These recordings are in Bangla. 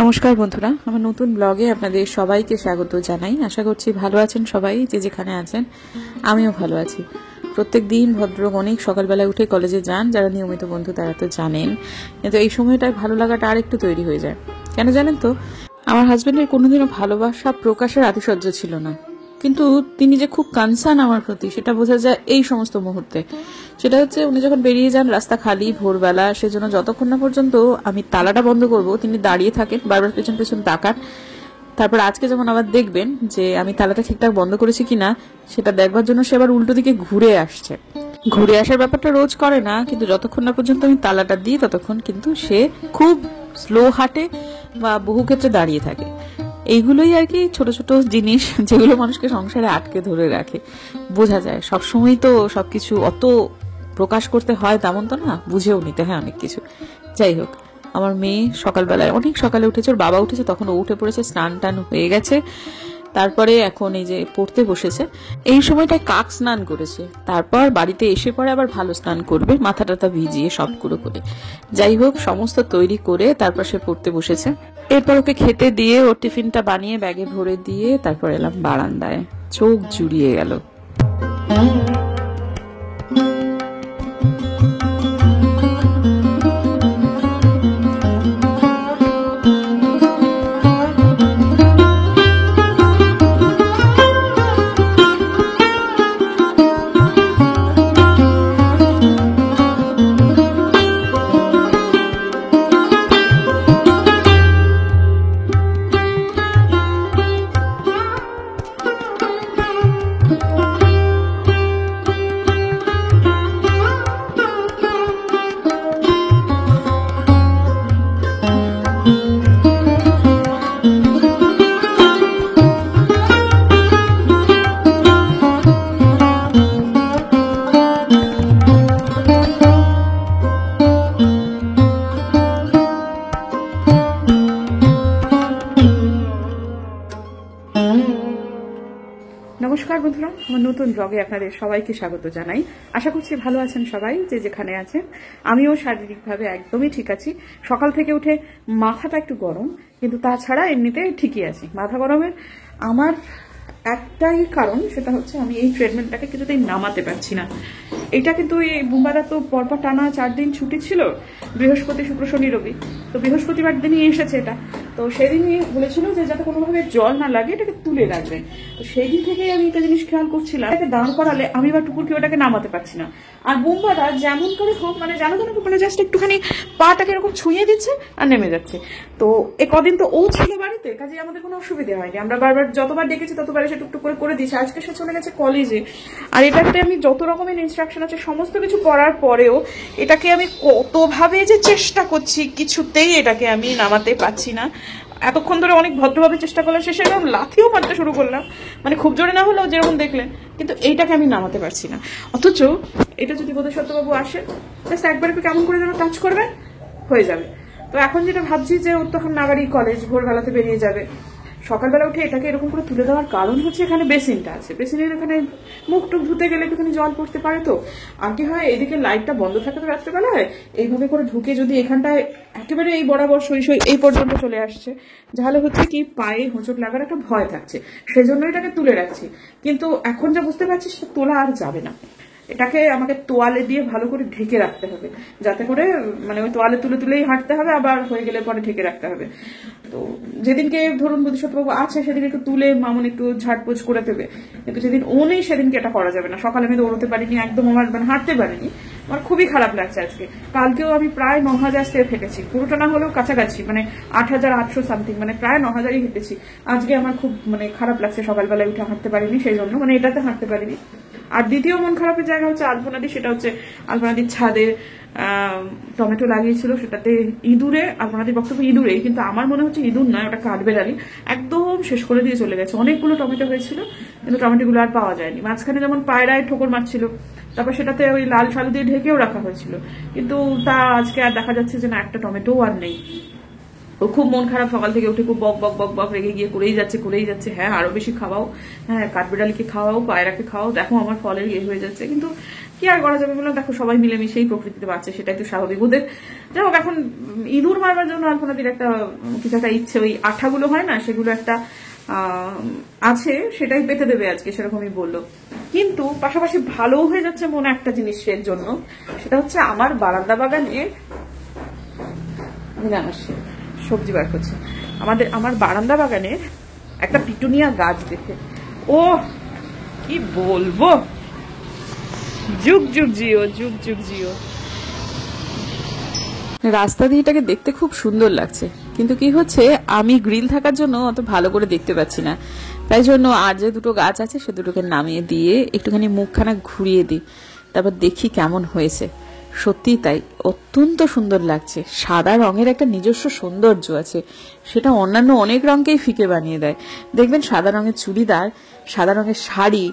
নমস্কার বন্ধুরা, আমার নতুন ব্লগে আপনাদের সবাইকে স্বাগত জানাই। আশা করছি ভালো আছেন সবাই, যে যেখানে আছেন। আমিও ভালো আছি। প্রত্যেক দিন ভদ্রলোক অনেক সকালবেলায় উঠে কলেজে যান, যারা নিয়মিত বন্ধু তারা তো জানেন। কিন্তু এই সময়টায় ভালো লাগাটা আর একটু তৈরি হয়ে যায়। কেন জানেন তো, আমার হাজবেন্ডের কোনোদিনও ভালোবাসা প্রকাশের আতিশয্য ছিল না, কিন্তু তিনি যে খুব কনসার্ন আমার প্রতি সেটা বোঝা যায় এই সমস্ত মুহূর্তে। সেটা হচ্ছে, উনি যখন বেরিয়ে যান রাস্তা খালি ভোরবেলা, সেজন্য যতক্ষণ না পর্যন্ত আমি তালাটা বন্ধ করব তিনি দাঁড়িয়ে থাকেন, বারবার পেছন পেছন তাকান। তারপর আজকে যেমন আবার দেখবেন যে আমি তালাটা ঠিকঠাক বন্ধ করেছি কিনা সেটা দেখবার জন্য সে আবার উল্টো দিকে ঘুরে আসছে। ঘুরে আসার ব্যাপারটা রোজ করে না, কিন্তু যতক্ষণ না পর্যন্ত আমি তালাটা দিই ততক্ষণ কিন্তু সে খুব স্লো হাঁটে বা বহু ক্ষেত্রে দাঁড়িয়ে থাকে। এইগুলোই আর কি ছোট ছোট জিনিস যেগুলো মানুষকে সংসারে আটকে ধরে রাখে। বোঝা যায় সবসময় তো সবকিছু অত প্রকাশ করতে হয় তেমন তো না, বুঝেও নিতে হয় অনেক কিছু। যাই হোক, আমার মেয়ে সকালবেলায় অনেক সকালে উঠেছে, ওর বাবা উঠেছে তখন ও উঠে পড়েছে, স্নান টান হয়ে গেছে। তারপরে এখন এই যে পড়তে বসেছে। এই সময়টায় কাক স্নান করেছে, তারপর বাড়িতে এসে পরে আবার ভালো স্নান করবে, মাথা টাথা ভিজিয়ে সব করে। যাই হোক, সমস্ত তৈরি করে তারপর সে পড়তে বসেছে। এরপর ওকে খেতে দিয়ে ওর টিফিনটা বানিয়ে ব্যাগে ভরে দিয়ে তারপর এলাম বারান্দায়। চোখ জুড়িয়ে গেল। নমস্কার বন্ধুরা, আমার নতুন ব্লগে আপনাদের সবাইকে স্বাগত জানাই। আশা করছি ভালো আছেন সবাই, যে যেখানে আছেন। আমিও শারীরিকভাবে একদমই ঠিক আছি। সকাল থেকে উঠে মাথাটা একটু গরম, কিন্তু তাছাড়া এমনিতে ঠিকই আছি। মাথা গরমের আমার একটাই কারণ, সেটা হচ্ছে আমি এই ট্রিটমেন্টটাকে কিছুতেই নামাতে পারছি না। এটা কিন্তু এই বুম্বাদা তো পরপর টানা 4 দিন ছুটি ছিল, বৃহস্পতি শুক্র শনি রবি। তো বৃহস্পতিবার দিনই এসেছে এটা। তো সেদিনই বলেছিল যে যাতে কোনোভাবে জল না লাগে এটাকে তুলে রাখবেন। তো সেই দিন থেকেই আমি একটা জিনিস খেয়াল করছিলাম, এটাকে দাঁড় করালে আমি বা টুকুরকে ওটাকে নামাতে পারছি না। আর বুম্বাদা যেমন করে হোক, মানে জানো তো, মানে জাস্ট একটুখানি পাটাকে এরকম ছুঁয়ে দিচ্ছে আর নেমে যাচ্ছে। তো এ কদিন তো ও ছিল বাড়িতে, কাজে আমাদের কোনো অসুবিধা হয়নি। আমরা বারবার যতবার ডেকেছি ততবার এসে টুকটুক করে দিয়েছি। আজকে সে চলে গেছে কলেজে। আর এটাতে আমি যত রকমের ইনস্ট্রাকশন আছে সমস্ত কিছু করার পরেও এটাকে আমি কতভাবে যে চেষ্টা করছি, কিছুতেই এটাকে আমি নামাতে পারছি না। এতক্ষণ ধরে অনেক ভদ্রভাবে চেষ্টা করলাম, শেষে এরকম লাথিও মারতে শুরু করলাম, মানে খুব জোরে না হলেও যেরকম দেখলেন, কিন্তু এইটাকে আমি নামাতে পারছি না। অথচ এটা যদি বোধসত্ত্ববাবু আসে, জাস্ট একবার একটু কেমন করে যেন টাচ করবে, হয়ে যাবে। তো এখন যেটা ভাবছি যে ওর তখন নাগারি কলেজ, ভোরবেলাতে বেরিয়ে যাবে। সকালবেলা উঠে এটাকে এরকম করে তুলে দেওয়ার কারণ হচ্ছে, এখানে বেসিনটা আছে, বেসিনের এখানে মুখ টুক ধুতে গেলে একটুখানি জল পড়তে পারে। তো আর কি হয়, এদিকে লাইটটা বন্ধ থাকে তো রাত্রেবেলায়, এইভাবে করে ঢুকে যদি এখানটায় একেবারে এই বরাবর সই এই পর্যন্ত চলে আসছে, তাহলে হচ্ছে কি পায়ে হোঁচট লাগার একটা ভয় থাকছে। সেজন্য এটাকে তুলে রাখছি। কিন্তু এখন যা বুঝতে পারছি, সেটা তোলা আর যাবে না। এটাকে আমাকে তোয়ালে দিয়ে ভালো করে ঢেকে রাখতে হবে, যাতে করে মানে ওই তোয়ালে তুলেই হাঁটতে হবে, আবার হয়ে গেলে পরে ঢেকে রাখতে হবে। তো যেদিনকে ধরুন বোধিসত্ত্ববাবু আছে সেদিন একটু তুলে মামুন একটু ঝাড়পোছ করে দেবে, কিন্তু যেদিন ও নেই সেদিনকে এটা করা যাবে না। সকালে আমি দৌড়তে পারিনি, একদম আমার মানে হাঁটতে পারিনি, আমার খুবই খারাপ লাগছে আজকে। কালকেও আমি প্রায় 9,000 স্টেপ হেঁটেছি, পুরোটা না হলেও কাছাকাছি, মানে 8,800 সামথিং, মানে প্রায় 9,000ই হেঁটেছি। আজকে আমার খুব মানে খারাপ লাগছে, সকালবেলায় উঠে হাঁটতে পারিনি, সেই জন্য মানে এটাতে হাঁটতে পারিনি। আর দ্বিতীয় মন খারাপের জায়গা হচ্ছে আলপনাদি, সেটা হচ্ছে আলপনাদির ছাদে টমেটো লাগিয়েছিল, সেটাতে ইঁদুরে, আলপনাদির বক্তব্য ইঁদুরে, কিন্তু আমার মনে হচ্ছে ইঁদুর নয়, ওটা কাঠবেড়ালি, একদম শেষ করে দিয়ে চলে গেছে। অনেকগুলো টমেটো হয়েছিল, কিন্তু টমেটোগুলো আর পাওয়া যায়নি। মাঝখানে যেমন পায়রায় ঠোকর মারছিল, তারপর সেটাতে ওই লাল শালু দিয়ে ঢেকেও রাখা হয়েছিল, কিন্তু তা আজকে আর দেখা যাচ্ছে যে না, একটা টমেটোও আর নেই। ও খুব মন খারাপ, সকাল থেকে উঠে খুব বক বক বক বক রেগে গিয়ে করেই যাচ্ছে। হ্যাঁ আরো বেশি খাওয়াও, হ্যাঁ কাঠবিড়ালিকে খাওয়াও, পায়রাকে খাওয়াও, দেখো আমার ফলের ইয়ে হয়ে যাচ্ছে। কিন্তু কি আর করা যাবে বলো, দেখো সবাই মিলেমিশেই প্রকৃতিতে বাঁচছে, সেটাই তো স্বাভাবিক ওদের। যাই হোক, এখন ইঁদুর মারবার জন্য আলপনাদির একটা কিছু একটা ইচ্ছে, ওই আঠাগুলো হয় না সেগুলো একটা আছে, সেটাই পেতে দেবে আজকে, সেরকমই বললো। কিন্তু পাশাপাশি ভালো হয়ে যাচ্ছে মনে একটা জিনিসের জন্য, সেটা হচ্ছে আমার বারান্দা বাগানে সবজি বার করছে আমার বারান্দা বাগানের একটা পিটুনিয়া গাছ দেখে ও কি বলবো, যুগ যুগ জিও, যুগ যুগ জিও। রাস্তা দিয়ে এটাকে দেখতে খুব সুন্দর লাগছে, কিন্তু কি হচ্ছে আমি গ্রিল থাকার জন্য অত ভালো করে দেখতে পাচ্ছি না, তাই জন্য আর যে দুটো গাছ আছে সে দুটোকে নামিয়ে দিয়ে একটুখানি মুখখানা ঘুরিয়ে দিই, তারপর দেখি কেমন হয়েছে। সত্যি তাই, অত্যন্ত সুন্দর লাগছে। সাদা রঙের একটা নিজস্ব সৌন্দর্য আছে, সেটা অন্যান্য অনেক রঙকেই ফিকে বানিয়ে দেয়। দেখবেন সাদা রঙের চুড়িদার, সাদা রঙের শাড়ি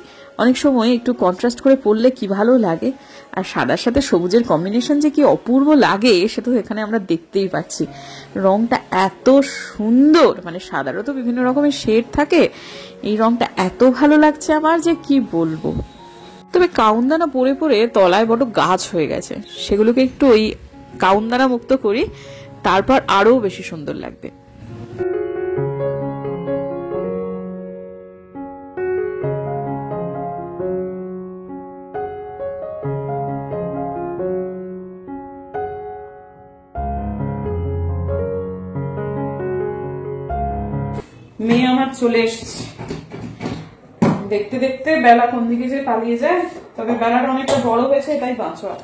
অনেক সময় একটু কন্ট্রাস্ট করে পরলে কি ভালো লাগে, আর সাদার সাথে সবুজের কম্বিনেশন যে কি অপূর্ব লাগে সেটা তো এখানে আমরা দেখতেই পাচ্ছি। রংটা এত সুন্দর, মানে সাদারও তো বিভিন্ন রকমের শেড থাকে, এই রংটা এত ভালো লাগছে আমার যে কি বলবো। তবে কাউনদানা পরে পরে তলায় বড় গাছ হয়ে গেছে, সেগুলোকে একটু ওই কাউনদানা মুক্ত করি, তারপর আরো বেশি সুন্দর লাগবে। মেয়ে আমার চলে এসেছে, দেখতে দেখতে বেলা কোন দিকে যে পালিয়ে যায়। তবে বেলাটা অনেকটা বড় হয়েছে, তাই বাঁচোয়া।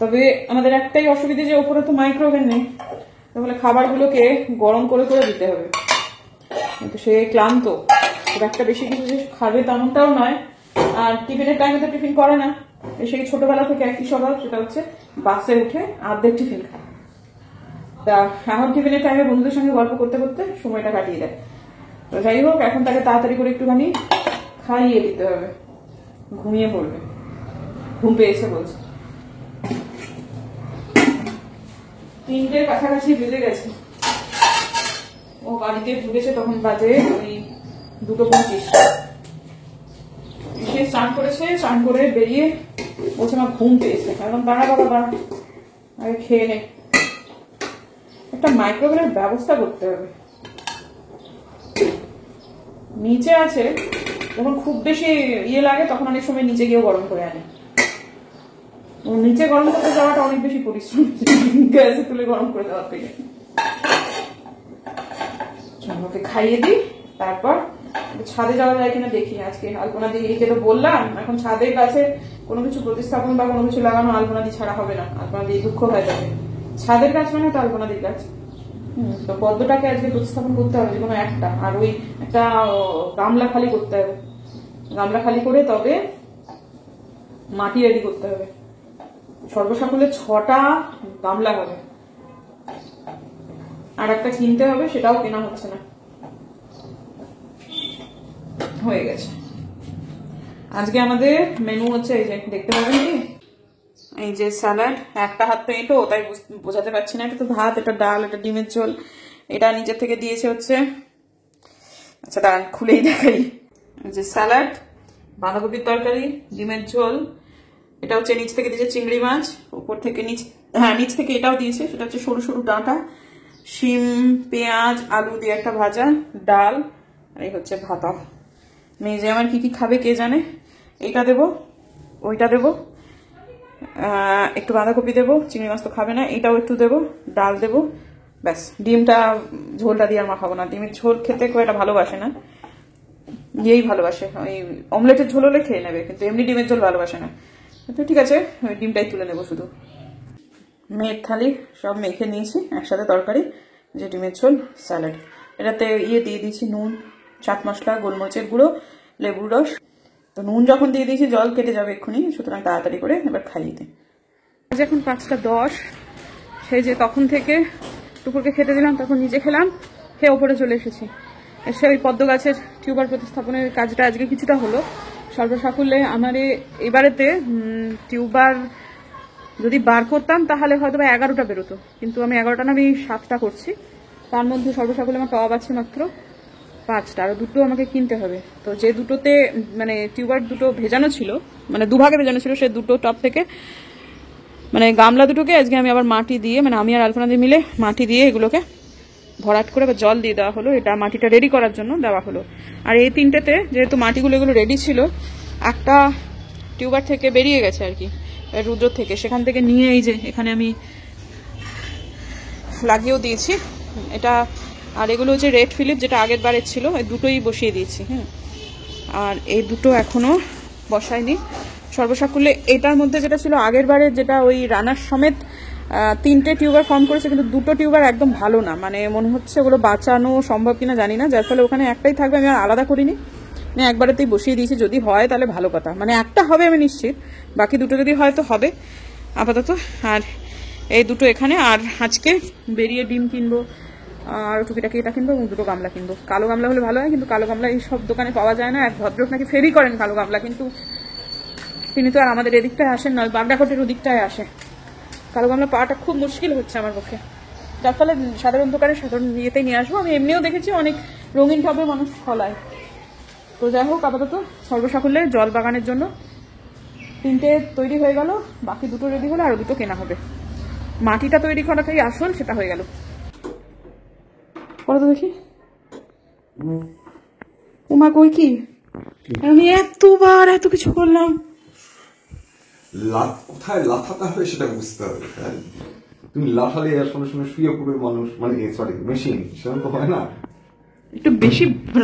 তবে আমাদের একটাই অসুবিধা যে ওপরে তো মাইক্রোওভেন নেই, তাহলে খাবারগুলোকে গরম করে করে দিতে হবে। কিন্তু সে ক্লান্ত, খুব একটা বেশি কিছু যে খাবে তেমনটাও নয়। আর টিফিনের টাইমে তো টিফিন করে না, সেই ছোটবেলা থেকে একই স্বভাব, সেটা হচ্ছে বাসে উঠে আর্ধেক টিফিন খায়। তা এখন টিফিনের টাইমে বন্ধুদের সঙ্গে গল্প করতে করতে সময়টা কাটিয়ে দেয়। তো যাই হোক, এখন তাকে তাড়াতাড়ি করে একটুখানি খাইয়ে দিতে হবে, ঘুমিয়ে পড়বে, ঘুম পেয়েছে বলছে। 3টের কাছাকাছি বেজে গেছে, ও বাড়িতে ঢুকেছে তখন বাজে ওই 2:25। সে স্নান করেছে, স্নান করে বেরিয়ে বলছে আমার ঘুম পেয়েছে। এখন দাঁড়া বাবা দাঁড়া, আগে খেয়ে নে। একটা মাইক্রোওয়েভের ব্যবস্থা করতে হবে। নিচে আছে, যখন খুব বেশি ইয়ে লাগে তখন অনেক সময় নিচে গিয়েও গরম করে আনি। নিচে গরম করতে যাওয়াটা অনেক বেশি পরিশ্রম, গ্যাসে তুলে গরম করে দেওয়ার থেকে। ওকে খাইয়ে দিই, তারপর ছাদে যাওয়া যায় কিনা দেখি। আজকে আলপনা দিকে তো বললাম, এখন ছাদের কাছে কোনো কিছু প্রতিস্থাপন বা কোনো কিছু লাগানো আলপনা দি ছাড়া হবে না, আলপনা দিয়ে দুঃখ হয়ে যাবে। ছাদের গাছ মানে তো আলপনা দির গাছ। তো পদ্মটাকে আজকে প্রতিস্থাপন করতে হবে, যেকোনো একটা। আর ওই একটা গামলা খালি করতে হবে, গামলা খালি করে তবে মাটি রেডি করতে হবে। সর্বসাকুল্যে 6টা গামলা হবে, আর একটা কিনতে হবে, সেটাও কেনা হচ্ছে না। হয়ে গেছে। আজকে আমাদের মেনু হচ্ছে এই যে দেখতে পাবেন কি, এই যে স্যালাড, একটা হাত তো এঁটো তাই বোঝাতে পারছি না, এটা তো ভাত, এটা ডাল, এটা ডিমের ঝোল, এটা নিচের থেকে দিয়েছে হচ্ছে, আচ্ছা দাঁড়ান খুলেই দেখাই। যে স্যালাড, বাঁধাকপির তরকারি, ডিমের ঝোল, এটা হচ্ছে নিচ থেকে দিয়েছে চিংড়ি মাছ, উপর থেকে নিচ থেকে এটাও দিয়েছে, সেটা হচ্ছে সরু সরু ডাঁটা, শিম, পেঁয়াজ, আলু দিয়ে একটা ভাজা, ডাল, আর এই হচ্ছে ভাত। মেয়ে যে আমার কি কি খাবে কে জানে। এইটা দেবো, ওইটা দেবো, একটু বাঁধাকপি দেবো, চিংড়ি মাছ তো খাবে না, এটাও একটু দেবো, ডাল দেবো, ব্যাস। ডিমটা ঝোলটা দিয়ে আর মাখাবো না, ডিমের ঝোল খেতে খুব একটা ভালোবাসে না, ইয়েই ভালোবাসে, ওই অমলেটের ঝোল হলে খেয়ে নেবে, কিন্তু এমনি ডিমের ঝোল ভালোবাসে না। তো ঠিক আছে, ডিমটাই তুলে নেবো শুধু। মেয়ের থালি সব মেখে নিয়েছি একসাথে, তরকারি, যে ডিমের ঝোল, স্যালাড, এটাতে ইয়ে দিয়ে দিয়েছি নুন, চাট মশলা, গোলমরিচের গুঁড়ো, লেবুর রস। তো নুন যখন দিয়ে দিয়েছি জল কেটে যাবে এক্ষুনি, সুতরাং তাড়াতাড়ি করে এবার খাইয়ে দিই। আজ এখন 5টা 10, সেই যে তখন থেকে টুকুরকে খেতে দিলাম, তখন নিজে খেলাম, খেয়ে ওপরে চলে এসেছি। এসে ওই পদ্ম গাছের টিউবার প্রতিস্থাপনের কাজটা আজকে কিছুটা হলো। সর্বসাকুল্যে আমার এবারেতে টিউবার যদি বার করতাম তাহলে হয়তো বা 11টা বেরোতো, কিন্তু আমি 11টা না, আমি 7টা করছি। তার মধ্যে সর্বসাকুল্যে আমার টব আছে মাত্র 5টা, আরও দুটো আমাকে কিনতে হবে। তো যে দুটোতে মানে টিউবার দুটো ভেজানো ছিল, মানে দুভাগে ভেজানো ছিল, সে দুটো টব থেকে মানে গামলা দুটোকে আজকে আমি আবার মাটি দিয়ে, মানে আমি আর আলপনা দিয়ে মিলে মাটি দিয়ে এগুলোকে ভরাট করে বা জল দিয়ে দেওয়া হলো। এটা মাটিটা রেডি করার জন্য দেওয়া হলো। আর এই তিনটেতে যেহেতু মাটিগুলো এগুলো রেডি ছিল, একটা টিউবার থেকে বেরিয়ে গেছে আর কি, রুদ্র থেকে, সেখান থেকে নিয়ে এই যে এখানে আমি লাগিয়েও দিয়েছি এটা। আর এগুলো হচ্ছে রেড ফিলিপ, যেটা আগের বারের ছিল, এই দুটোই বসিয়ে দিয়েছি। আর এই দুটো এখনো বসায়নি। সর্বসাকুল্যে এটার মধ্যে যেটা ছিল আগের বারের, যেটা ওই রানার সমেত 3টে টিউবার ফর্ম করেছে, কিন্তু 2টো টিউবার একদম ভালো না, মানে মনে হচ্ছে ওগুলো বাঁচানো সম্ভব কিনা জানি না, যার ফলে ওখানে একটাই থাকবে। আমি আর আলাদা করিনি, একবারেতেই বসিয়ে দিয়েছি। যদি হয় তাহলে ভালো কথা, মানে একটা হবে আমি নিশ্চিত, বাকি দুটো যদি হয় তো হবে আপাতত। আর এই দুটো এখানে। আর আজকে বেরিয়ে ডিম কিনবো, আর টুকিটাকি এটা কিনবো, এবং দুটো গামলা কিনবো। কালো গামলা হলে ভালো হয়, কিন্তু কালো গামলা এই সব দোকানে পাওয়া যায় না। এক ভদ্রক নাকি ফেরি করেন কালো গামলা, কিন্তু তিনি তো আর আমাদের এদিকটায় আসেন নয়, বাগডাকোটের ওদিকটায় আসে। কালো গামলা পাওয়াটা খুব মুশকিল হচ্ছে আমার পক্ষে, যার ফলে সাধারণ দোকানে সাধারণ ইয়েতেই নিয়ে আসবো। আমি এমনিও দেখেছি অনেক রঙিন ভাবে মানুষ ফলায়। তো যাই হোক, আপাতত সর্বসাকুল্যে জল বাগানের জন্য 3টে তৈরি হয়ে গেল, বাকি দুটো রেডি হলে আরো দুটো কেনা হবে। মাটিটা তৈরি করাটাই আসল, সেটা হয়ে গেল। বলো তো দেখি, উমা কই কি? আমি এতবার এত কিছু করলাম, কোথায় লাফাতে হবে সেটা বুঝতে হবে। তুমি লাফালে আর সঙ্গে সঙ্গে শুয়ে পড়বে মানুষ, মানে সরি মেশিন, সেরকম তো হয় না। একটু বেশি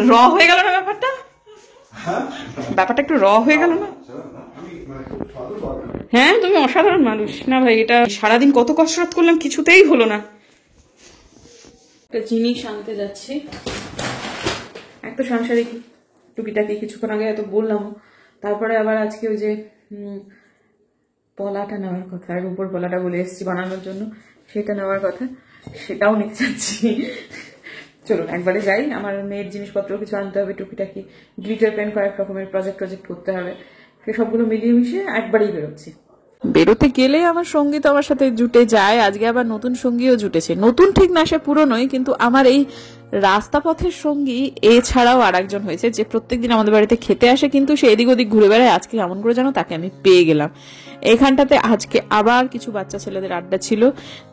র হয়ে গেল না ব্যাপারটা? ব্যাপারটা একটু র হয়ে গেল না? হ্যাঁ, তুমি অসাধারণ মানুষ। না ভাই, এটা সারাদিন কত কসরত করলাম, কিছুতেই হলো না। একটা জিনিস আনতে যাচ্ছি, একটা সাংসারিক টুকিটাকি, কিছুক্ষণ আগে এত বললাম। তারপরে আবার আজকে ওই যে পলাটা নেওয়ার কথা, আর উপর পলাটা বলে এসেছি বানানোর জন্য, সেটা নেওয়ার কথা, সেটাও নিতে চাচ্ছি। চলুন একবারে যাই। আমার মেয়ের জিনিসপত্র কিছু আনতে হবে, টুকিটাকি গ্লিটার পেন, কয়েক রকমের প্রজেক্ট করতে হবে, সবগুলো মিলিয়ে মিশিয়ে একবারেই বেরোচ্ছি। বেরোতে গেলে আমার সঙ্গী তো আমার সাথে জুটে যায়। আজকে আবার নতুন সঙ্গীও জুটেছে। নতুন ঠিক না, সে পুরনোই, কিন্তু আমার এই রাস্তা পথের সঙ্গী এছাড়াও আর একজন হয়েছে, যে প্রত্যেকদিন আমাদের বাড়িতে খেতে আসে, কিন্তু সে এদিক ওদিক ঘুরে বেড়ায়। আজকে এমন করে যেন তাকে আমি পেয়ে গেলাম এইখানটাতে। আজকে আবার কিছু বাচ্চা ছেলেদের আড্ডা ছিল,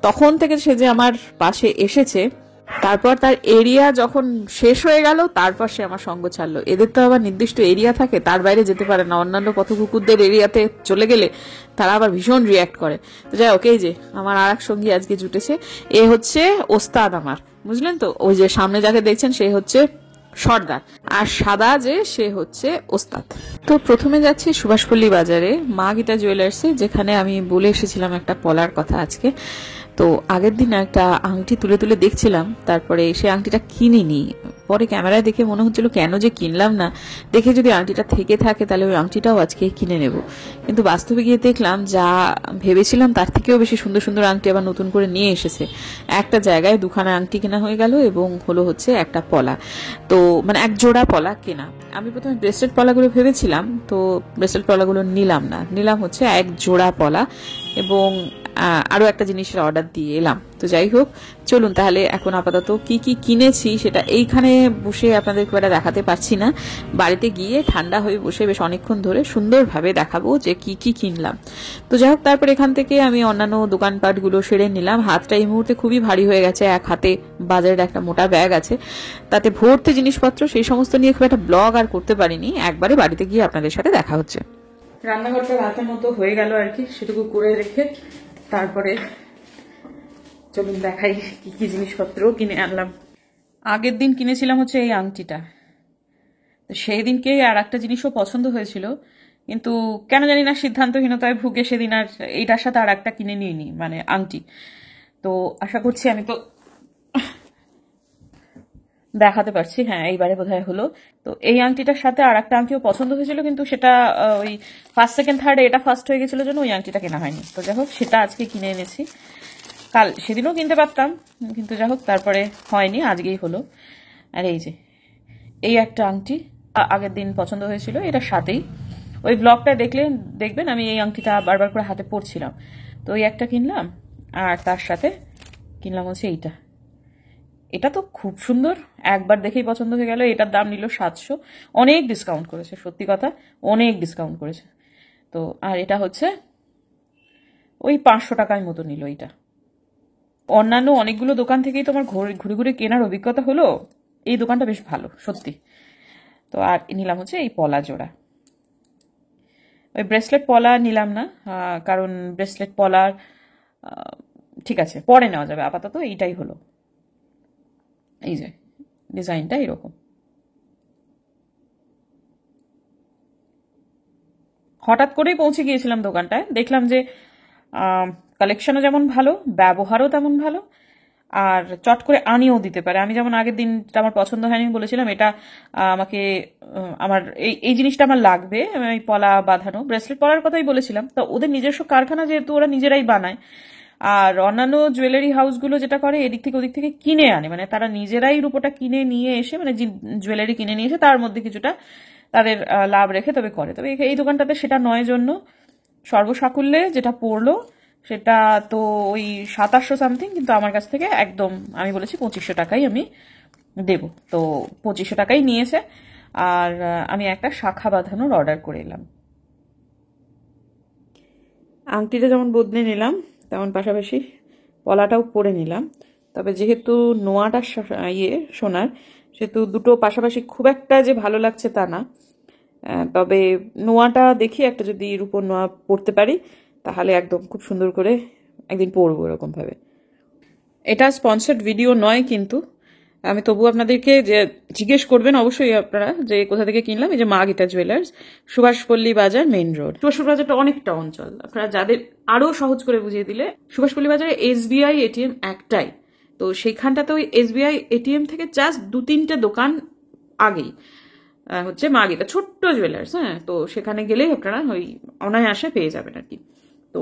তখন থেকে সে যে আমার পাশে এসেছে। তারপর তার এরিয়া যখন শেষ হয়ে গেল, তারপর সে আমার সঙ্গ ছাড়লো। এদের তো আবার নির্দিষ্ট এরিয়া থাকে, তার বাইরে যেতে পারে না। অন্যান্য পথকুকুরদের এরিয়াতে চলে গেলে তারা আবার ভীষণ রিয়াক্ট করে। তো যাই হোক, এই যে আমার আর এক সঙ্গী আজকে জুটেছে। এ হচ্ছে ওস্তাদ আমার, বুঝলেন তো? ওই যে সামনে যাকে দেখছেন সে হচ্ছে সর্দার, আর সাদা যে সে হচ্ছে ওস্তাদ। তো প্রথমে যাচ্ছি সুভাষপল্লী বাজারে, মা গীতা জুয়েলার্সে, যেখানে আমি বলে এসেছিলাম একটা পলার কথা আজকে। তো আগের দিন একটা আংটি তুলে তুলে দেখছিলাম, তারপরে সে আংটিটা কিনিনি। পরে ক্যামেরায় দেখে মনে হচ্ছিল কেন যে কিনলাম না, দেখে যদি আংটিটা থেকে থাকে তাহলে ওই আংটিটাও আজকে কিনে নেব। কিন্তু বাস্তবে গিয়ে দেখলাম যা ভেবেছিলাম তার থেকেও বেশি সুন্দর সুন্দর আংটি আবার নতুন করে নিয়ে এসেছে। একটা জায়গায় 2খানা আংটি কেনা হয়ে গেল, এবং হলো হচ্ছে একটা পলা। তো মানে এক জোড়া পলা কেনা। আমি প্রথমে ব্রেসলেট পলাগুলো ভেবেছিলাম, তো ব্রেসলেট পলাগুলো নিলাম না, নিলাম হচ্ছে এক জোড়া পলা, এবং আরো একটা জিনিসের অর্ডার দিয়ে এলাম। তো যাই হোক, চলুন তাহলে এখন আপাতত কি কি কিনেছি সেটা এইখানে বসে আপনাদের খুব একটা দেখাতে পারছি না। বাড়িতে গিয়ে ঠান্ডা হয়ে বসে বেশ অনেকক্ষণ ধরে সুন্দরভাবে দেখাবো যে কি কি কিনলাম। তো যাই হোক, তারপর এখান থেকে আমি অন্যান্য দোকানপাটগুলো সেরে নিলাম। হাতটা এই মুহূর্তে খুবই ভারী হয়ে গেছে, এক হাতে বাজারের একটা মোটা ব্যাগ আছে, তাতে ভর্তি জিনিসপত্র, সেই সমস্ত নিয়ে খুব একটা ব্লগ আর করতে পারিনি। একবারে বাড়িতে গিয়ে আপনাদের সাথে দেখা হচ্ছে। রান্নাঘরটা রাতের মতো হয়ে গেল আর কি, সেটুকু করে রেখে তারপরে চলুন দেখাই কি কি জিনিসপত্র কিনে আনলাম। আগের দিন কিনেছিলাম হচ্ছে এই আংটিটা, সেই দিনকে আর একটা জিনিসও পছন্দ হয়েছিল, কিন্তু কেন জানি না সিদ্ধান্তহীনতায় ভুগে সেদিন আর এইটার সাথে আর একটা কিনে নিইনি, মানে আংটি। তো আশা করছি আমি তো দেখাতে পারছি, হ্যাঁ এইবারে বোধহয় হলো। তো এই আংটিটার সাথে আর একটা আংটিও পছন্দ হয়েছিল, কিন্তু সেটা ওই ফার্স্ট সেকেন্ড থার্ডে এটা ফার্স্ট হয়ে গেছিল জন্য ওই আংটিটা কেনা হয়নি। তো যাই হোক, সেটা আজকে কিনে এনেছি। কাল সেদিনও কিনতে পারতাম, কিন্তু যাই হোক তারপরে হয়নি, আজকেই হলো। আর এই যে এই একটা আংটি আগের দিন পছন্দ হয়েছিল, এটার সাথেই ওই ব্লগটা দেখলে দেখবেন আমি এই আংটিটা বারবার করে হাতে পরছিলাম। তো ওই একটা কিনলাম, আর তার সাথে কিনলাম হচ্ছে এইটা। এটা তো খুব সুন্দর, একবার দেখেই পছন্দ হয়ে গেল। এটার দাম নিল 700, অনেক ডিসকাউন্ট করেছে, সত্যি কথা অনেক ডিসকাউন্ট করেছে। তো আর এটা হচ্ছে ওই 500 টাকার মতো নিল এটা। অন্যান্য অনেকগুলো দোকান থেকেই তোমার ঘুরে ঘুরে কেনার অভিজ্ঞতা হলো, এই দোকানটা বেশ ভালো সত্যি। তো আর নিলাম হচ্ছে এই পলা জোড়া। ওই ব্রেসলেট পলা নিলাম না, কারণ ব্রেসলেট পলার ঠিক আছে পরে নেওয়া যাবে, আপাতত এইটাই হলো। এই যে ডিজাইনটা এরকম। হঠাৎ করেই পৌঁছে গিয়েছিলাম দোকানটায়, দেখলাম যে কালেকশনও যেমন ভালো, ব্যবহারও তেমন ভালো, আর চট করে আনিয়েও দিতে পারে। আমি যেমন আগের দিনটা আমার পছন্দ হয়নি বলেছিলাম, এটা আমাকে আমার এই জিনিসটা আমার লাগবে, আমি পলা বাঁধানো ব্রেসলেট পরার কথাই বলেছিলাম। তো ওদের নিজস্ব কারখানা যেহেতু, ওরা নিজেরাই বানায়। আর অন্যান্য জুয়েলারি হাউসগুলো যেটা করে এদিক থেকে ওদিক থেকে কিনে আনে, মানে তারা নিজেরাই রূপোটা কিনে নিয়ে এসে, মানে জুয়েলারি কিনে নিয়ে এসে তার মধ্যে কিছুটা তাদের লাভ রেখে তবে করে। তবে এই দোকানটাতে সেটা নয় জন্য সর্বসাকুল্যে যেটা পড়লো সেটা তো ওই 2700 সামথিং, কিন্তু আমার কাছ থেকে একদম আমি বলেছি 2500 টাকাই আমি দেব। তো 2500 টাকাই নিয়েছে। আর আমি একটা শাখা বাঁধানোর অর্ডার করে এলাম। আংটিটা যেমন বদলে নিলাম, তেমন পাশাপাশি পলাটাও পরে নিলাম। তবে যেহেতু নোয়াটা সোনার, সেহেতু দুটো পাশাপাশি খুব একটা যে ভালো লাগছে তা না। তবে নোয়াটা দেখি একটা যদি রূপোর নোয়া পরতে পারি তাহলে একদম খুব সুন্দর করে একদিন পরবো এরকমভাবে। এটা স্পন্সর্ড ভিডিও নয়, কিন্তু আমি তবু আপনাদেরকে যে জিজ্ঞেস করবেন অবশ্যই আপনারা যে কোথা থেকে কিনলাম। এই যে মা গীতা জুয়েলার্স, সুভাষপল্লী বাজার, মেইন রোড। সুভাষপল্লী বাজারটা অনেকটা অঞ্চল, আপনারা যাদের আরো সহজ করে বুঝিয়ে দিলে, সুভাষপল্লী বাজারে SBI ATM একটাই। তো সেইখানটাতে ওই SBI ATM থেকে জাস্ট 2-3টে দোকান আগেই হচ্ছে মা গীতা ছোট্ট জুয়েলার্স। হ্যাঁ, তো সেখানে গেলেই আপনারা ওই অনায়াসে পেয়ে যাবেন আর কি। তো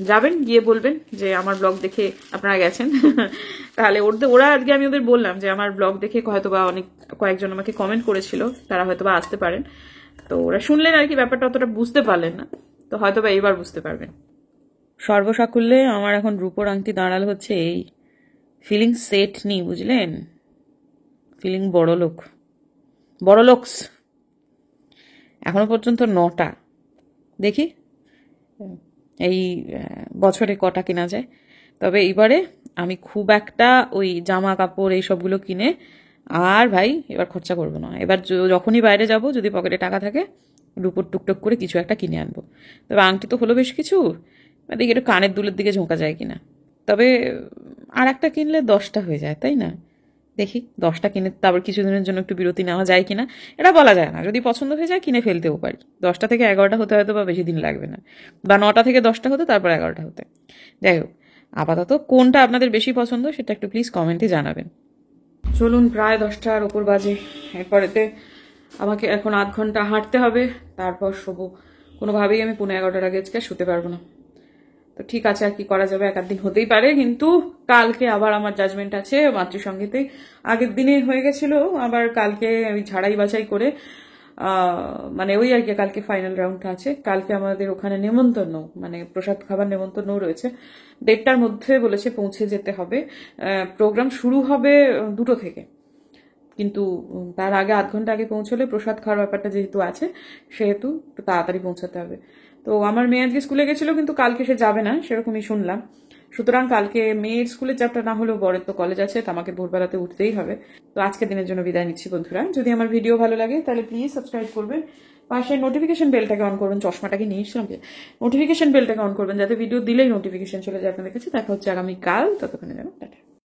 যাবেন, গিয়ে বলবেন যে আমার ব্লগ দেখে আপনারা গেছেন। তাহলে ওরা আজকে আমি ওদের বললাম যে আমার ব্লগ দেখে হয়তোবা কয়েকজন আমাকে কমেন্ট করেছিল, তারা হয়তোবা আসতে পারেন। তো ওরা শুনলেন আর কি, ব্যাপারটা অতটা বুঝতে পারলেন না, তো হয়তোবা এবার বুঝতে পারবেন। সর্বসাকুল্যে আমার এখন রূপোর আংটি দাঁড়ালো হচ্ছে এই ফিলিং সেট নি, বুঝলেন, ফিলিং বড়লোকস। এখনো পর্যন্ত 9টা, দেখি এই বছরে কটা কেনা যায়। তবে এইবারে আমি খুব একটা ওই জামা কাপড় এই সবগুলো কিনে আর ভাই এবার খরচা করবো না। এবার যখনই বাইরে যাব, যদি পকেটে টাকা থাকে, রূপোর টুকটুক করে কিছু একটা কিনে আনবো। তবে আংটি তো হলো বেশ কিছু, দেখি একটু কানের দুলের দিকে ঝোঁকা যায় কিনা। তবে আর একটা কিনলে 10টা হয়ে যায়, তাই না? দেখি 10টা কিনে তারপর কিছুদিনের জন্য একটু বিরতি নেওয়া যায় কিনা, এটা বলা যায় না। যদি পছন্দ হয়ে যায় কিনে ফেলতেও পারি। 10টা থেকে 11টা হতে হয়তো বা বেশি দিন লাগবে না, বা 9টা থেকে 10টা হতে তারপর 11টা হতে। যাই হোক, আপাতত কোনটা আপনাদের বেশি পছন্দ সেটা একটু প্লিজ কমেন্টে জানাবেন। চলুন, প্রায় 10টার ওপর বাজে। এরপরেতে আমাকে এখন আধ ঘন্টা হাঁটতে হবে, তারপর শোবো। কোনোভাবেই আমি 11:15 আগে আজকে শুতে পারবো না। তো ঠিক আছে, আর কি করা যাবে, এক দিন হতেই পারে। কিন্তু কালকে আবার আমার জাজমেন্ট আছে মাতৃসঙ্গীতে। আগের দিনে হয়ে গেছিল, আবার কালকে ওই ঝাড়াই বাছাই করে মানে ওই আর কি কালকে ফাইনাল রাউন্ডটা আছে। কালকে আমাদের ওখানে নেমন্তন্ন, মানে প্রসাদ খাবার নেমন্তন্নও রয়েছে। 1:30টার মধ্যে বলেছে পৌঁছে যেতে হবে। প্রোগ্রাম শুরু হবে 2টো থেকে, কিন্তু তার আগে আধ ঘন্টা আগে পৌঁছলে প্রসাদ খাওয়ার ব্যাপারটা যেহেতু আছে, সেহেতু তাড়াতাড়ি পৌঁছাতে হবে। তো আমার মেয়ে আজকে স্কুলে গেছিল, কিন্তু কালকে সে যাবে না সেরকমই শুনলাম। সুতরাং কালকে মেয়ের স্কুলের চাপটা না হলেও বরের তো কলেজ আছে, তো আমাকে ভোরবেলাতে উঠতেই হবে। তো আজকের দিনের জন্য বিদায় নিচ্ছি বন্ধুরা। যদি আমার ভিডিও ভালো লাগে তাহলে প্লিজ সাবস্ক্রাইব করবেন, পাশে নোটিফিকেশন বেলটাকে অন করবেন। চশমাটাকে নিয়েছিলাম, নোটিফিকেশন বেলটাকে অন করবেন যাতে ভিডিও দিলেই নোটিফিকেশন চলে যায় আপনাদের কাছে। দেখা হচ্ছে আগামীকাল, ততক্ষণে যেন টাটা।